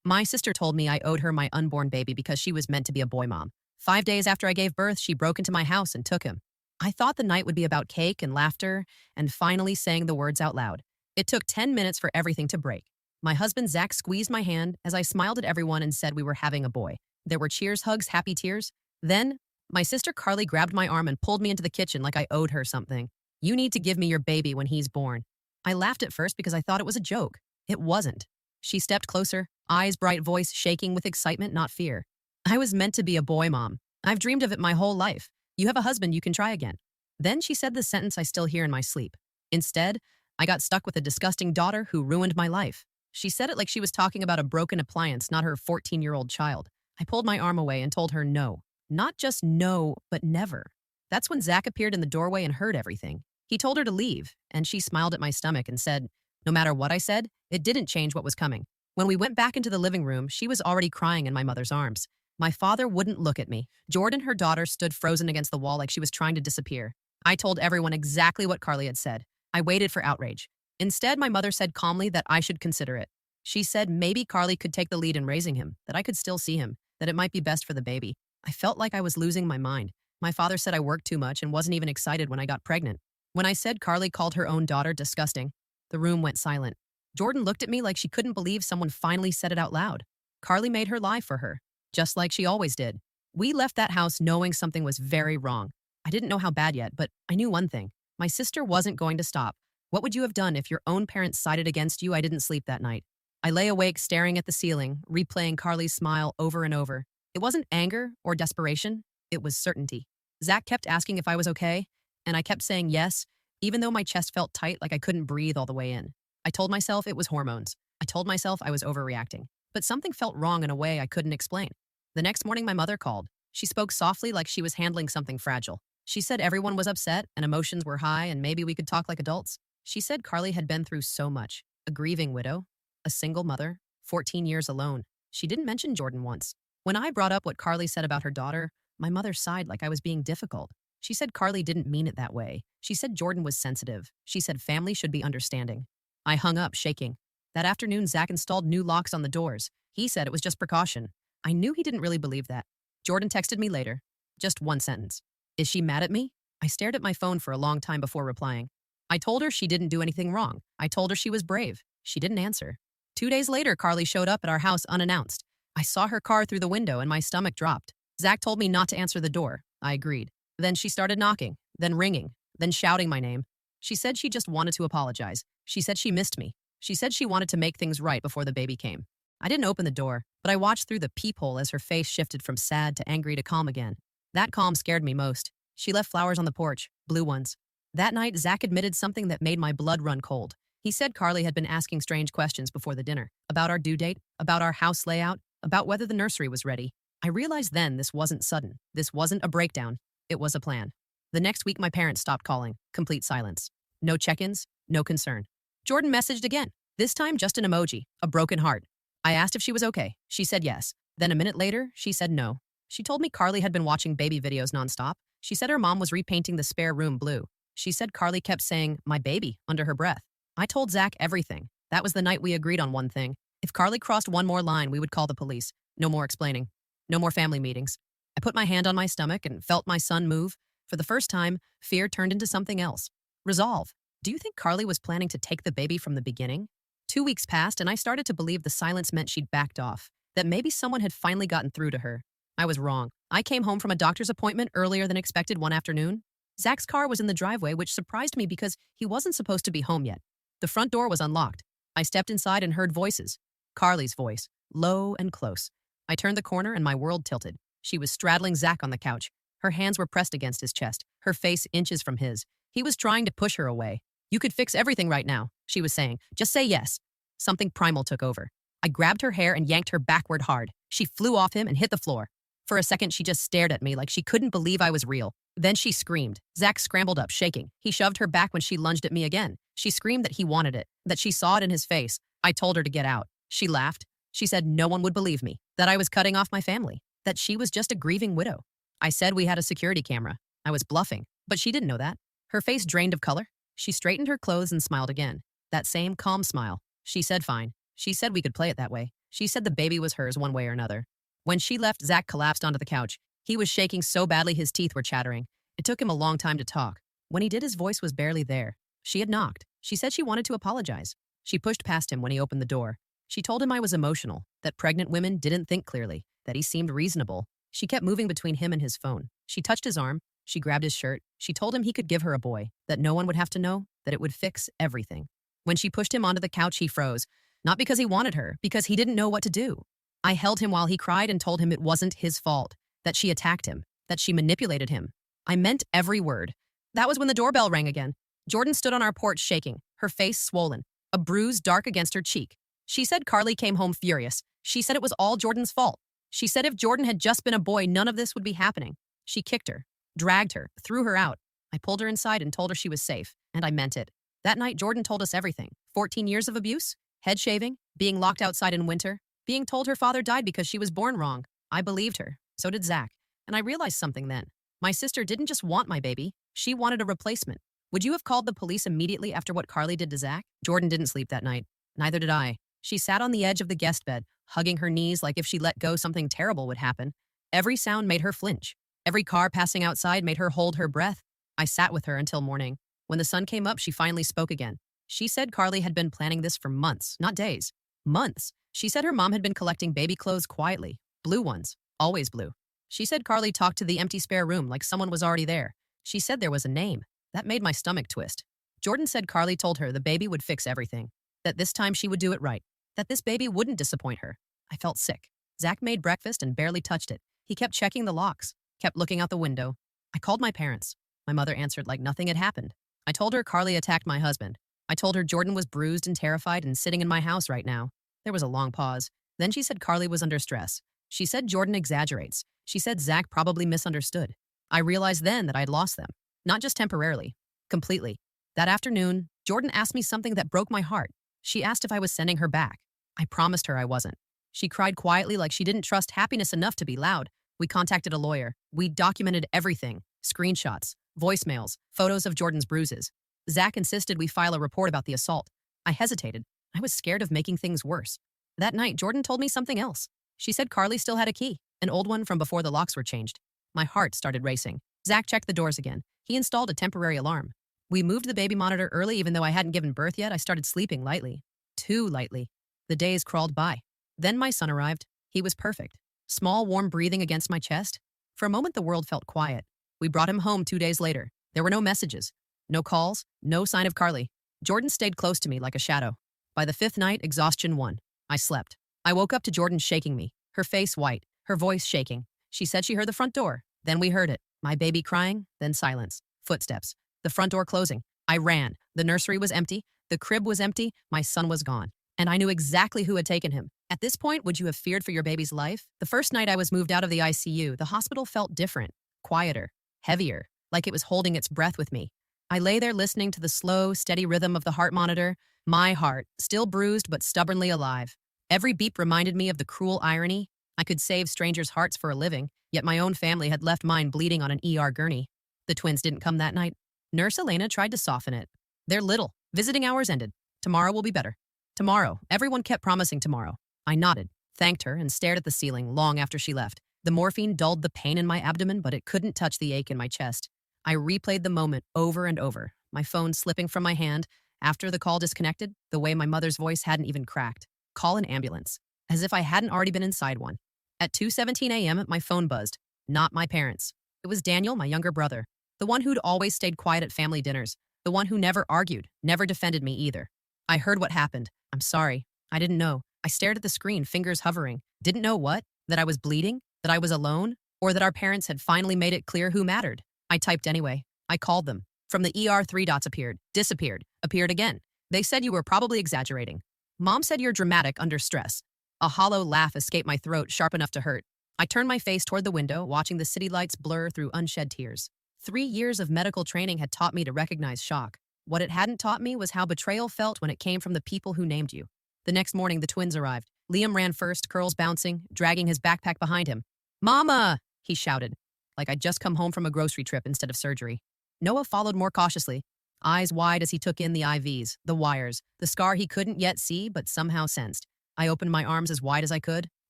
My sister told me I owed her my unborn baby because she was meant to be a boy mom. 5 days after I gave birth, she broke into my house and took him. I thought the night would be about cake and laughter and finally saying the words out loud. It took 10 minutes for everything to break. My husband Zach squeezed my hand as I smiled at everyone and said we were having a boy. There were cheers, hugs, happy tears. Then, my sister Carly grabbed my arm and pulled me into the kitchen like I owed her something. You need to give me your baby when he's born. I laughed at first because I thought it was a joke. It wasn't. She stepped closer, eyes bright, voice shaking with excitement, not fear. I was meant to be a boy mom. I've dreamed of it my whole life. You have a husband, you can try again. Then she said the sentence I still hear in my sleep. Instead, I got stuck with a disgusting daughter who ruined my life. She said it like she was talking about a broken appliance, not her 14-year-old child. I pulled my arm away and told her no. Not just no, but never. That's when Zach appeared in the doorway and heard everything. He told her to leave, and she smiled at my stomach and said, no matter what I said, it didn't change what was coming. When we went back into the living room, she was already crying in my mother's arms. My father wouldn't look at me. Jordan, her daughter, stood frozen against the wall like she was trying to disappear. I told everyone exactly what Carly had said. I waited for outrage. Instead, my mother said calmly that I should consider it. She said maybe Carly could take the lead in raising him, that I could still see him, that it might be best for the baby. I felt like I was losing my mind. My father said I worked too much and wasn't even excited when I got pregnant. When I said Carly called her own daughter disgusting, the room went silent. Jordan looked at me like she couldn't believe someone finally said it out loud. Carly made her lie for her, just like she always did. We left that house knowing something was very wrong. I didn't know how bad yet, but I knew one thing. My sister wasn't going to stop. What would you have done if your own parents sided against you? I didn't sleep that night. I lay awake staring at the ceiling, replaying Carly's smile over and over. It wasn't anger or desperation. It was certainty. Zach kept asking if I was okay, and I kept saying yes, even though my chest felt tight like I couldn't breathe all the way in. I told myself it was hormones. I told myself I was overreacting. But something felt wrong in a way I couldn't explain. The next morning, my mother called. She spoke softly like she was handling something fragile. She said everyone was upset and emotions were high and maybe we could talk like adults. She said Carly had been through so much. A grieving widow, a single mother, 14 years alone. She didn't mention Jordan once. When I brought up what Carly said about her daughter, my mother sighed like I was being difficult. She said Carly didn't mean it that way. She said Jordan was sensitive. She said family should be understanding. I hung up, shaking. That afternoon, Zach installed new locks on the doors. He said it was just precaution. I knew he didn't really believe that. Jordan texted me later. Just one sentence. Is she mad at me? I stared at my phone for a long time before replying. I told her she didn't do anything wrong. I told her she was brave. She didn't answer. 2 days later, Carly showed up at our house unannounced. I saw her car through the window and my stomach dropped. Zach told me not to answer the door. I agreed. Then she started knocking, then ringing, then shouting my name. She said she just wanted to apologize. She said she missed me. She said she wanted to make things right before the baby came. I didn't open the door, but I watched through the peephole as her face shifted from sad to angry to calm again. That calm scared me most. She left flowers on the porch, blue ones. That night, Zach admitted something that made my blood run cold. He said Carly had been asking strange questions before the dinner, about our due date, about our house layout, about whether the nursery was ready. I realized then this wasn't sudden. This wasn't a breakdown. It was a plan. The next week, my parents stopped calling. Complete silence. No check-ins, no concern. Jordan messaged again, this time just an emoji, a broken heart. I asked if she was okay. She said yes. Then a minute later, she said no. She told me Carly had been watching baby videos nonstop. She said her mom was repainting the spare room blue. She said Carly kept saying, my baby, under her breath. I told Zach everything. That was the night we agreed on one thing. If Carly crossed one more line, we would call the police. No more explaining. No more family meetings. I put my hand on my stomach and felt my son move. For the first time, fear turned into something else. Resolve. Do you think Carly was planning to take the baby from the beginning? 2 weeks passed and I started to believe the silence meant she'd backed off, that maybe someone had finally gotten through to her. I was wrong. I came home from a doctor's appointment earlier than expected one afternoon. Zach's car was in the driveway, which surprised me because he wasn't supposed to be home yet. The front door was unlocked. I stepped inside and heard voices. Carly's voice, low and close. I turned the corner and my world tilted. She was straddling Zach on the couch. Her hands were pressed against his chest, her face inches from his. He was trying to push her away. You could fix everything right now, she was saying. Just say yes. Something primal took over. I grabbed her hair and yanked her backward hard. She flew off him and hit the floor. For a second, she just stared at me like she couldn't believe I was real. Then she screamed. Zach scrambled up, shaking. He shoved her back when she lunged at me again. She screamed that he wanted it, that she saw it in his face. I told her to get out. She laughed. She said no one would believe me, that I was cutting off my family, that she was just a grieving widow. I said we had a security camera. I was bluffing, but she didn't know that. Her face drained of color. She straightened her clothes and smiled again. That same calm smile. She said fine. She said we could play it that way. She said the baby was hers one way or another. When she left, Zach collapsed onto the couch. He was shaking so badly his teeth were chattering. It took him a long time to talk. When he did, his voice was barely there. She had knocked. She said she wanted to apologize. She pushed past him when he opened the door. She told him I was emotional, that pregnant women didn't think clearly, that he seemed reasonable. She kept moving between him and his phone. She touched his arm. She grabbed his shirt. She told him he could give her a boy, that no one would have to know, that it would fix everything. When she pushed him onto the couch, he froze. Not because he wanted her, because he didn't know what to do. I held him while he cried and told him it wasn't his fault, that she attacked him, that she manipulated him. I meant every word. That was when the doorbell rang again. Jordan stood on our porch shaking, her face swollen, a bruise dark against her cheek. She said Carly came home furious. She said it was all Jordan's fault. She said if Jordan had just been a boy, none of this would be happening. She kicked her, dragged her, threw her out. I pulled her inside and told her she was safe, and I meant it. That night, Jordan told us everything. 14 years of abuse, head shaving, being locked outside in winter, being told her father died because she was born wrong. I believed her. So did Zach. And I realized something then. My sister didn't just want my baby. She wanted a replacement. Would you have called the police immediately after what Carly did to Zach? Jordan didn't sleep that night. Neither did I. She sat on the edge of the guest bed, hugging her knees like if she let go something terrible would happen. Every sound made her flinch. Every car passing outside made her hold her breath. I sat with her until morning. When the sun came up, she finally spoke again. She said Carly had been planning this for months, not days. Months. She said her mom had been collecting baby clothes quietly. Blue ones. Always blue. She said Carly talked to the empty spare room like someone was already there. She said there was a name. That made my stomach twist. Jordan said Carly told her the baby would fix everything. That this time she would do it right. That this baby wouldn't disappoint her. I felt sick. Zach made breakfast and barely touched it. He kept checking the locks, kept looking out the window. I called my parents. My mother answered like nothing had happened. I told her Carly attacked my husband. I told her Jordan was bruised and terrified and sitting in my house right now. There was a long pause. Then she said Carly was under stress. She said Jordan exaggerates. She said Zach probably misunderstood. I realized then that I'd lost them. Not just temporarily. Completely. That afternoon, Jordan asked me something that broke my heart. She asked if I was sending her back. I promised her I wasn't. She cried quietly like she didn't trust happiness enough to be loud. We contacted a lawyer. We documented everything. Screenshots, voicemails, photos of Jordan's bruises. Zach insisted we file a report about the assault. I hesitated. I was scared of making things worse. That night, Jordan told me something else. She said Carly still had a key, an old one from before the locks were changed. My heart started racing. Zach checked the doors again. He installed a temporary alarm. We moved the baby monitor early even though I hadn't given birth yet. I started sleeping lightly. Too lightly. The days crawled by. Then my son arrived. He was perfect. Small, warm breathing against my chest. For a moment, the world felt quiet. We brought him home 2 days later. There were no messages, no calls, no sign of Carly. Jordan stayed close to me like a shadow. By the 5th night, exhaustion won. I slept. I woke up to Jordan shaking me, her face white, her voice shaking. She said she heard the front door. Then we heard it. My baby crying, then silence. Footsteps. The front door closing. I ran. The nursery was empty. The crib was empty. My son was gone. And I knew exactly who had taken him. At this point, would you have feared for your baby's life? The first night I was moved out of the ICU, the hospital felt different, quieter, heavier, like it was holding its breath with me. I lay there listening to the slow, steady rhythm of the heart monitor, my heart, still bruised but stubbornly alive. Every beep reminded me of the cruel irony. I could save strangers' hearts for a living, yet my own family had left mine bleeding on an ER gurney. The twins didn't come that night. Nurse Elena tried to soften it. They're little. Visiting hours ended. Tomorrow will be better. Tomorrow. Everyone kept promising tomorrow. I nodded, thanked her, and stared at the ceiling long after she left. The morphine dulled the pain in my abdomen, but it couldn't touch the ache in my chest. I replayed the moment over and over, my phone slipping from my hand. After the call disconnected, the way my mother's voice hadn't even cracked. Call an ambulance. As if I hadn't already been inside one. At 2:17 a.m., my phone buzzed. Not my parents. It was Daniel, my younger brother. The one who'd always stayed quiet at family dinners. The one who never argued, never defended me either. I heard what happened. I'm sorry. I didn't know. I stared at the screen, fingers hovering. Didn't know what? That I was bleeding? That I was alone? Or that our parents had finally made it clear who mattered? I typed anyway. I called them. From the ER, 3 dots appeared, disappeared, appeared again. They said you were probably exaggerating. Mom said you're dramatic under stress. A hollow laugh escaped my throat, sharp enough to hurt. I turned my face toward the window, watching the city lights blur through unshed tears. 3 years of medical training had taught me to recognize shock. What it hadn't taught me was how betrayal felt when it came from the people who named you. The next morning, the twins arrived. Liam ran first, curls bouncing, dragging his backpack behind him. "Mama!" he shouted, like I'd just come home from a grocery trip instead of surgery. Noah followed more cautiously, eyes wide as he took in the IVs, the wires, the scar he couldn't yet see but somehow sensed. I opened my arms as wide as I could,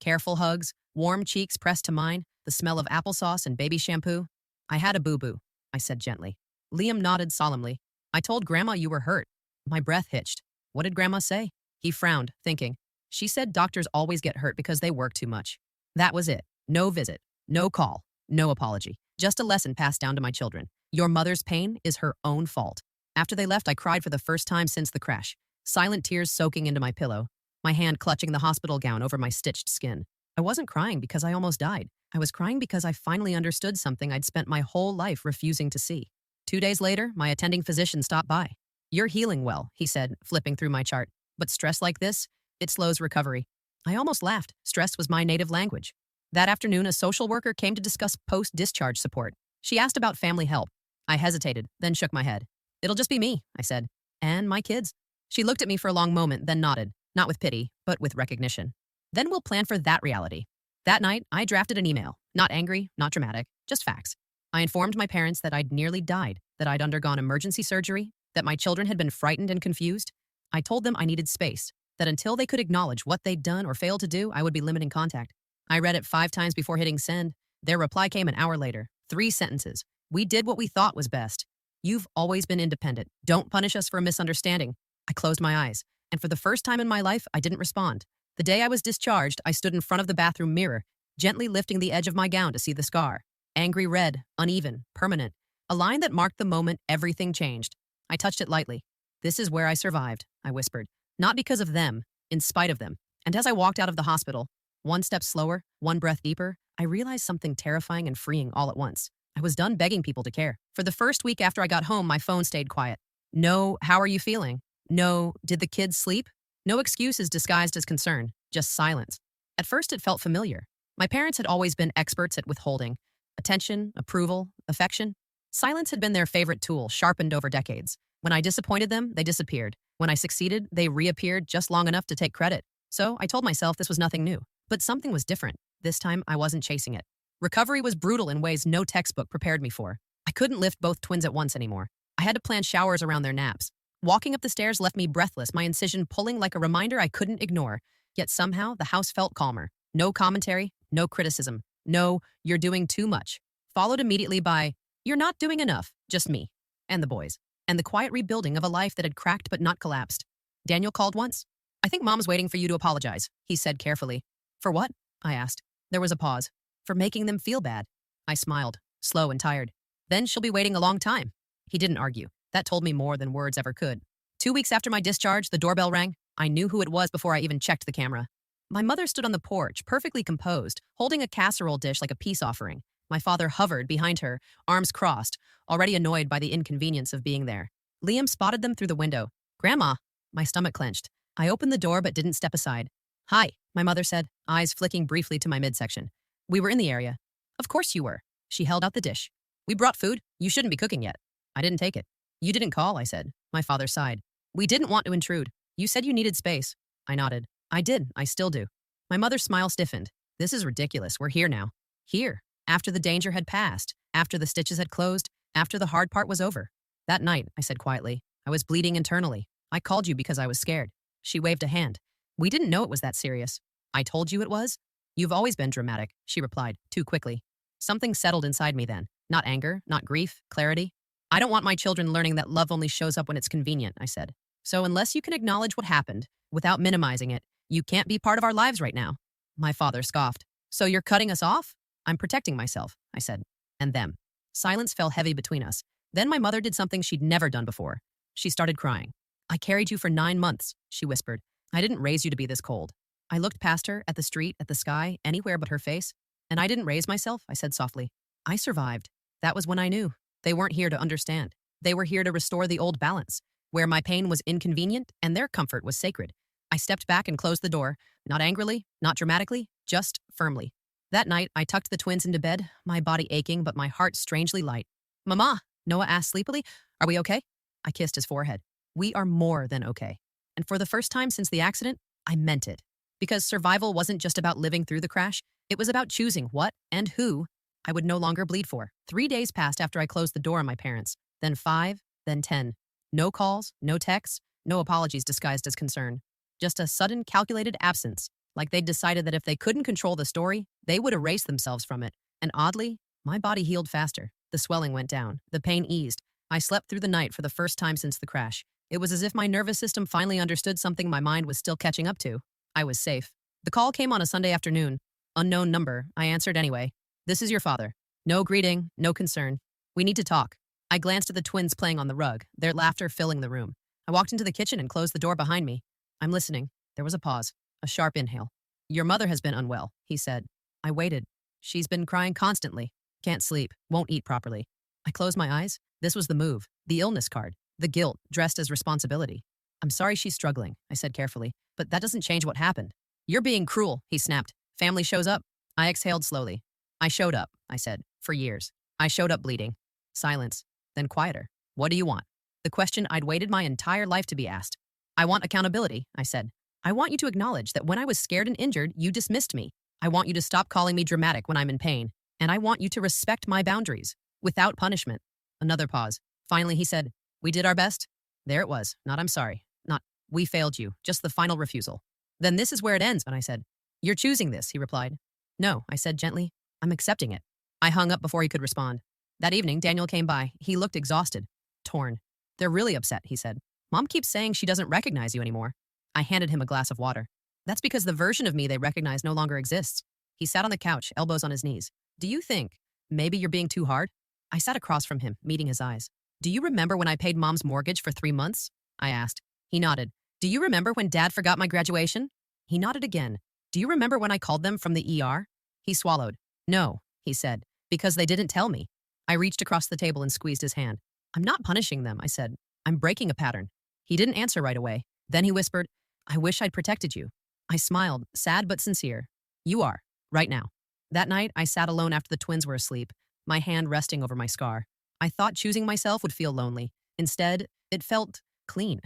careful hugs, warm cheeks pressed to mine, the smell of applesauce and baby shampoo. I had a boo-boo, I said gently. Liam nodded solemnly. I told Grandma you were hurt. My breath hitched. What did Grandma say? He frowned, thinking. She said doctors always get hurt because they work too much. That was it. No visit, no call, no apology. Just a lesson passed down to my children. Your mother's pain is her own fault. After they left, I cried for the first time since the crash, silent tears soaking into my pillow, my hand clutching the hospital gown over my stitched skin. I wasn't crying because I almost died. I was crying because I finally understood something I'd spent my whole life refusing to see. 2 days later, my attending physician stopped by. You're healing well, he said, flipping through my chart. But stress like this, it slows recovery. I almost laughed. Stress was my native language. That afternoon, a social worker came to discuss post-discharge support. She asked about family help. I hesitated, then shook my head. It'll just be me, I said. And my kids. She looked at me for a long moment, then nodded, not with pity, but with recognition. Then we'll plan for that reality. That night, I drafted an email. Not angry, not dramatic, just facts. I informed my parents that I'd nearly died, that I'd undergone emergency surgery, that my children had been frightened and confused. I told them I needed space, that until they could acknowledge what they'd done or failed to do, I would be limiting contact. I read it 5 times before hitting send. Their reply came an hour later. 3 sentences. We did what we thought was best. You've always been independent. Don't punish us for a misunderstanding. I closed my eyes, and for the first time in my life, I didn't respond. The day I was discharged, I stood in front of the bathroom mirror, gently lifting the edge of my gown to see the scar. Angry red, uneven, permanent. A line that marked the moment everything changed. I touched it lightly. This is where I survived, I whispered. Not because of them, in spite of them. And as I walked out of the hospital, 1 step slower, 1 breath deeper, I realized something terrifying and freeing all at once. I was done begging people to care. For the first week after I got home, my phone stayed quiet. No, how are you feeling? No, did the kids sleep? No excuses disguised as concern, just silence. At first, it felt familiar. My parents had always been experts at withholding. Attention, approval, affection. Silence had been their favorite tool, sharpened over decades. When I disappointed them, they disappeared. When I succeeded, they reappeared just long enough to take credit. So I told myself this was nothing new. But something was different. This time, I wasn't chasing it. Recovery was brutal in ways no textbook prepared me for. I couldn't lift both twins at once anymore. I had to plan showers around their naps. Walking up the stairs left me breathless, my incision pulling like a reminder I couldn't ignore. Yet somehow, the house felt calmer. No commentary, no criticism. No, you're doing too much. Followed immediately by, you're not doing enough, just me. And the boys. And the quiet rebuilding of a life that had cracked but not collapsed. Daniel called once. I think Mom's waiting for you to apologize, he said carefully. For what? I asked. There was a pause. For making them feel bad. I smiled, slow and tired. Then she'll be waiting a long time. He didn't argue. That told me more than words ever could. 2 weeks after my discharge, the doorbell rang. I knew who it was before I even checked the camera. My mother stood on the porch, perfectly composed, holding a casserole dish like a peace offering. My father hovered behind her, arms crossed, already annoyed by the inconvenience of being there. Liam spotted them through the window. Grandma! My stomach clenched. I opened the door but didn't step aside. Hi, my mother said, eyes flicking briefly to my midsection. We were in the area. Of course you were. She held out the dish. We brought food. You shouldn't be cooking yet. I didn't take it. You didn't call, I said. My father sighed. We didn't want to intrude. You said you needed space. I nodded. I did. I still do. My mother's smile stiffened. This is ridiculous. We're here now. Here. After the danger had passed. After the stitches had closed. After the hard part was over. That night, I said quietly, I was bleeding internally. I called you because I was scared. She waved a hand. We didn't know it was that serious. I told you it was? You've always been dramatic, she replied, too quickly. Something settled inside me then. Not anger, not grief, clarity. I don't want my children learning that love only shows up when it's convenient, I said. So unless you can acknowledge what happened, without minimizing it, you can't be part of our lives right now. My father scoffed. So you're cutting us off? I'm protecting myself, I said. And them. Silence fell heavy between us. Then my mother did something she'd never done before. She started crying. I carried you for 9 months, she whispered. I didn't raise you to be this cold. I looked past her, at the street, at the sky, anywhere but her face. And I didn't raise myself, I said softly. I survived. That was when I knew. They weren't here to understand. They were here to restore the old balance, where my pain was inconvenient and their comfort was sacred. I stepped back and closed the door, not angrily, not dramatically, just firmly. That night, I tucked the twins into bed, my body aching but my heart strangely light. Mama, Noah asked sleepily, are we okay? I kissed his forehead. We are more than okay. And for the first time since the accident, I meant it. Because survival wasn't just about living through the crash, it was about choosing what and who I would no longer bleed for. 3 days passed after I closed the door on my parents, then 5, then 10. No calls, no texts, no apologies disguised as concern. just a sudden calculated absence, like they'd decided that if they couldn't control the story, they would erase themselves from it. And oddly, my body healed faster. The swelling went down. The pain eased. I slept through the night for the first time since the crash. It was as if my nervous system finally understood something my mind was still catching up to. I was safe. The call came on a Sunday afternoon. Unknown number. I answered anyway. "This is your father." No greeting, no concern. "We need to talk." I glanced at the twins playing on the rug, their laughter filling the room. I walked into the kitchen and closed the door behind me. "I'm listening." There was a pause, a sharp inhale. "Your mother has been unwell," he said. I waited. "She's been crying constantly. Can't sleep, won't eat properly." I closed my eyes. This was the move, the illness card, the guilt dressed as responsibility. "I'm sorry she's struggling," I said carefully, "but that doesn't change what happened." "You're being cruel," he snapped. "Family shows up." I exhaled slowly. "I showed up," I said, "for years. I showed up bleeding." Silence, then quieter. "What do you want?" The question I'd waited my entire life to be asked. "I want accountability," I said. "I want you to acknowledge that when I was scared and injured, you dismissed me. I want you to stop calling me dramatic when I'm in pain. And I want you to respect my boundaries, without punishment." Another pause. Finally, he said, "We did our best." There it was. Not "I'm sorry." Not "we failed you." Just the final refusal. "Then this is where it ends," and I said. "You're choosing this," he replied. "No," I said gently. "I'm accepting it." I hung up before he could respond. That evening, Daniel came by. He looked exhausted, torn. "They're really upset," he said. "Mom keeps saying she doesn't recognize you anymore." I handed him a glass of water. "That's because the version of me they recognize no longer exists." He sat on the couch, elbows on his knees. "Do you think maybe you're being too hard?" I sat across from him, meeting his eyes. "Do you remember when I paid Mom's mortgage for 3 months?" I asked. He nodded. "Do you remember when Dad forgot my graduation?" He nodded again. "Do you remember when I called them from the ER?" He swallowed. "No," he said, "because they didn't tell me." I reached across the table and squeezed his hand. "I'm not punishing them," I said. "I'm breaking a pattern." He didn't answer right away. Then he whispered, "I wish I'd protected you." I smiled, sad but sincere. "You are, right now." That night, I sat alone after the twins were asleep, my hand resting over my scar. I thought choosing myself would feel lonely. Instead, it felt clean,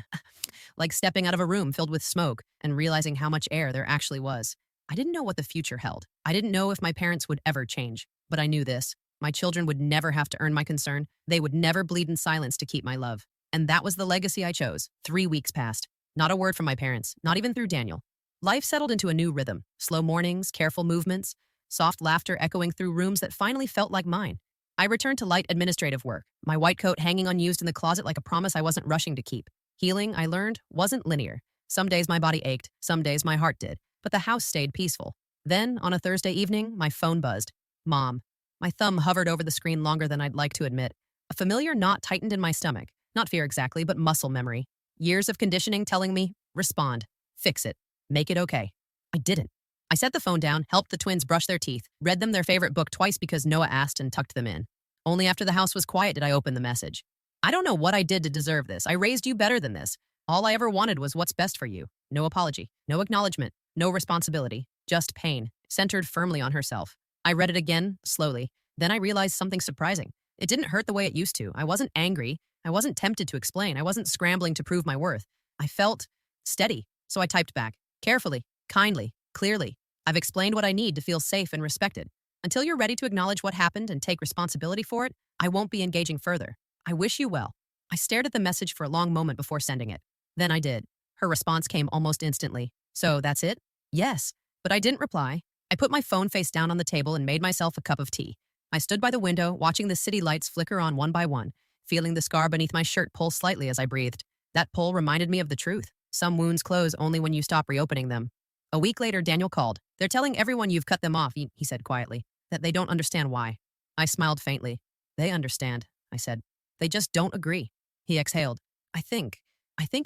like stepping out of a room filled with smoke and realizing how much air there actually was. I didn't know what the future held. I didn't know if my parents would ever change. But I knew this. My children would never have to earn my concern. They would never bleed in silence to keep my love. And that was the legacy I chose. 3 weeks passed. Not a word from my parents, not even through Daniel. Life settled into a new rhythm. Slow mornings, careful movements, soft laughter echoing through rooms that finally felt like mine. I returned to light administrative work, my white coat hanging unused in the closet like a promise I wasn't rushing to keep. Healing, I learned, wasn't linear. Some days my body ached, some days my heart did, but the house stayed peaceful. Then, on a Thursday evening, my phone buzzed. Mom. My thumb hovered over the screen longer than I'd like to admit. A familiar knot tightened in my stomach. Not fear exactly, but muscle memory. Years of conditioning telling me, respond, fix it, make it okay. I didn't. I set the phone down, helped the twins brush their teeth, read them their favorite book twice because Noah asked, and tucked them in. Only after the house was quiet did I open the message. "I don't know what I did to deserve this. I raised you better than this. All I ever wanted was what's best for you. No apology, no acknowledgement, no responsibility, just pain, centered firmly on herself." I read it again, slowly. Then I realized something surprising. It didn't hurt the way it used to. I wasn't angry. I wasn't tempted to explain. I wasn't scrambling to prove my worth. I felt steady. So I typed back, carefully, kindly, clearly. "I've explained what I need to feel safe and respected. Until you're ready to acknowledge what happened and take responsibility for it, I won't be engaging further. I wish you well." I stared at the message for a long moment before sending it. Then I did. Her response came almost instantly. "So that's it?" "Yes." But I didn't reply. I put my phone face down on the table and made myself a cup of tea. I stood by the window, watching the city lights flicker on one by one, feeling the scar beneath my shirt pull slightly as I breathed. That pull reminded me of the truth. Some wounds close only when you stop reopening them. A week later, Daniel called. "They're telling everyone you've cut them off," he said quietly, "that they don't understand why." I smiled faintly. "They understand," I said. "They just don't agree." He exhaled. I think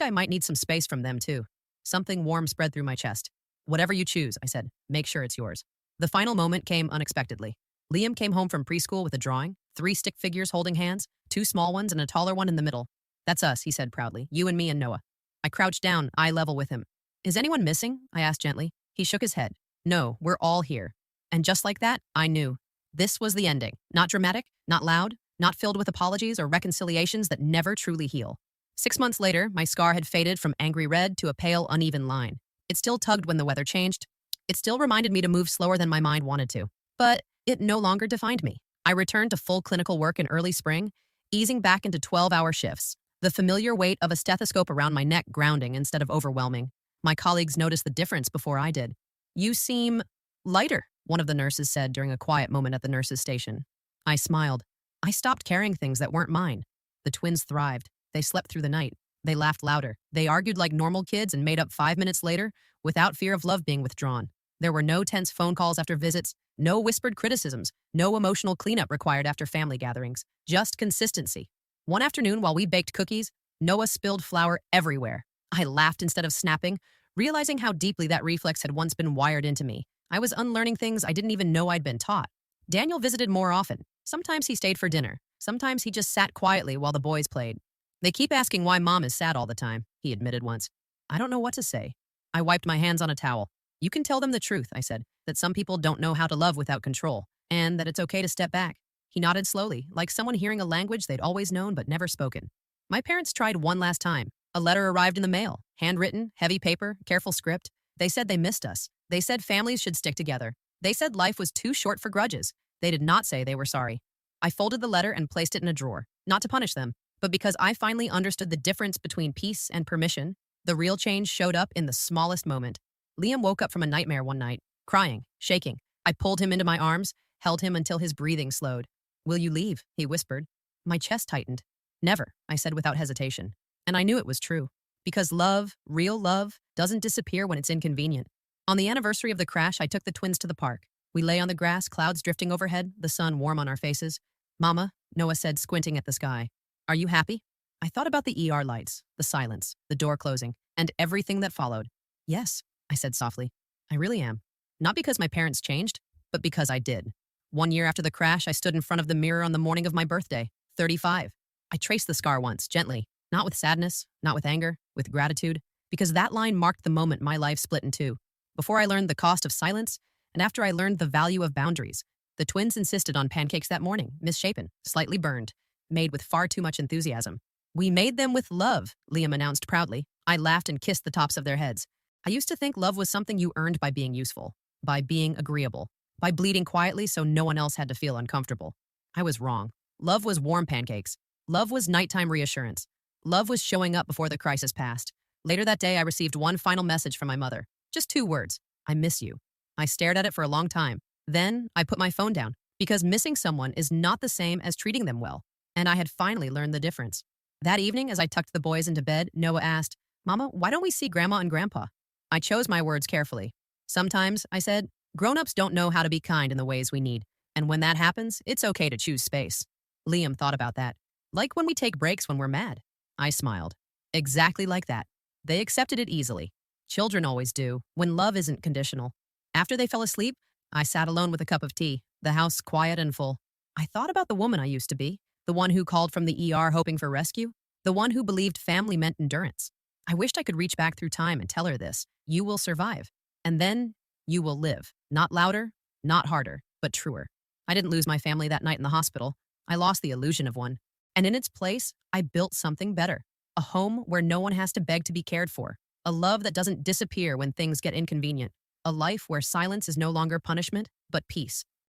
I might need some space from them too." Something warm spread through my chest. "Whatever you choose," I said, "make sure it's yours." The final moment came unexpectedly. Liam came home from preschool with a drawing, 3 stick figures holding hands, 2 small ones and a taller one in the middle. "That's us," he said proudly, "you and me and Noah." I crouched down, eye level with him. "Is anyone missing?" I asked gently. He shook his head. "No, we're all here." And just like that, I knew. This was the ending. Not dramatic, not loud, not filled with apologies or reconciliations that never truly heal. 6 months later, my scar had faded from angry red to a pale, uneven line. It still tugged when the weather changed. It still reminded me to move slower than my mind wanted to. But it no longer defined me. I returned to full clinical work in early spring, easing back into 12-hour shifts, the familiar weight of a stethoscope around my neck grounding instead of overwhelming. My colleagues noticed the difference before I did. You seem lighter, one of the nurses said during a quiet moment at the nurses' station. I smiled. I stopped carrying things that weren't mine. The twins thrived. They slept through the night. They laughed louder. They argued like normal kids and made up 5 minutes later without fear of love being withdrawn. There were no tense phone calls after visits, no whispered criticisms, no emotional cleanup required after family gatherings, just consistency. One afternoon while we baked cookies, Noah spilled flour everywhere. I laughed instead of snapping, realizing how deeply that reflex had once been wired into me. I was unlearning things I didn't even know I'd been taught. Daniel visited more often. Sometimes he stayed for dinner. Sometimes he just sat quietly while the boys played. They keep asking why mom is sad all the time, he admitted once. I don't know what to say. I wiped my hands on a towel. You can tell them the truth, I said, that some people don't know how to love without control, and that it's okay to step back. He nodded slowly, like someone hearing a language they'd always known but never spoken. My parents tried one last time. A letter arrived in the mail, handwritten, heavy paper, careful script. They said they missed us. They said families should stick together. They said life was too short for grudges. They did not say they were sorry. I folded the letter and placed it in a drawer, not to punish them, but because I finally understood the difference between peace and permission. The real change showed up in the smallest moment. Liam woke up from a nightmare one night, crying, shaking. I pulled him into my arms, held him until his breathing slowed. Will you leave? He whispered. My chest tightened. Never, I said without hesitation. And I knew it was true. Because love, real love, doesn't disappear when it's inconvenient. On the anniversary of the crash, I took the twins to the park. We lay on the grass, clouds drifting overhead, the sun warm on our faces. Mama, Noah said, squinting at the sky. Are you happy? I thought about the ER lights, the silence, the door closing, and everything that followed. Yes, I said softly. I really am. Not because my parents changed, but because I did. 1 year after the crash, I stood in front of the mirror on the morning of my birthday, 35. I traced the scar once, gently, not with sadness, not with anger, with gratitude, because that line marked the moment my life split in two. Before I learned the cost of silence, and after I learned the value of boundaries, the twins insisted on pancakes that morning, misshapen, slightly burned, made with far too much enthusiasm. We made them with love, Liam announced proudly. I laughed and kissed the tops of their heads. I used to think love was something you earned by being useful, by being agreeable, by bleeding quietly so no one else had to feel uncomfortable. I was wrong. Love was warm pancakes. Love was nighttime reassurance. Love was showing up before the crisis passed. Later that day, I received one final message from my mother. Just 2 words. I miss you. I stared at it for a long time. Then I put my phone down because missing someone is not the same as treating them well. And I had finally learned the difference. That evening, as I tucked the boys into bed, Noah asked, Mama, why don't we see Grandma and Grandpa? I chose my words carefully. Sometimes, I said, grown-ups don't know how to be kind in the ways we need. And when that happens, it's okay to choose space. Liam thought about that. Like when we take breaks when we're mad. I smiled. Exactly like that. They accepted it easily. Children always do, when love isn't conditional. After they fell asleep, I sat alone with a cup of tea, the house quiet and full. I thought about the woman I used to be, the one who called from the ER hoping for rescue, the one who believed family meant endurance. I wished I could reach back through time and tell her this. You will survive. And then you will live. Not louder, not harder, but truer. I didn't lose my family that night in the hospital. I lost the illusion of one. And in its place, I built something better. A home where no one has to beg to be cared for. A love that doesn't disappear when things get inconvenient. A life where silence is no longer punishment, but peace.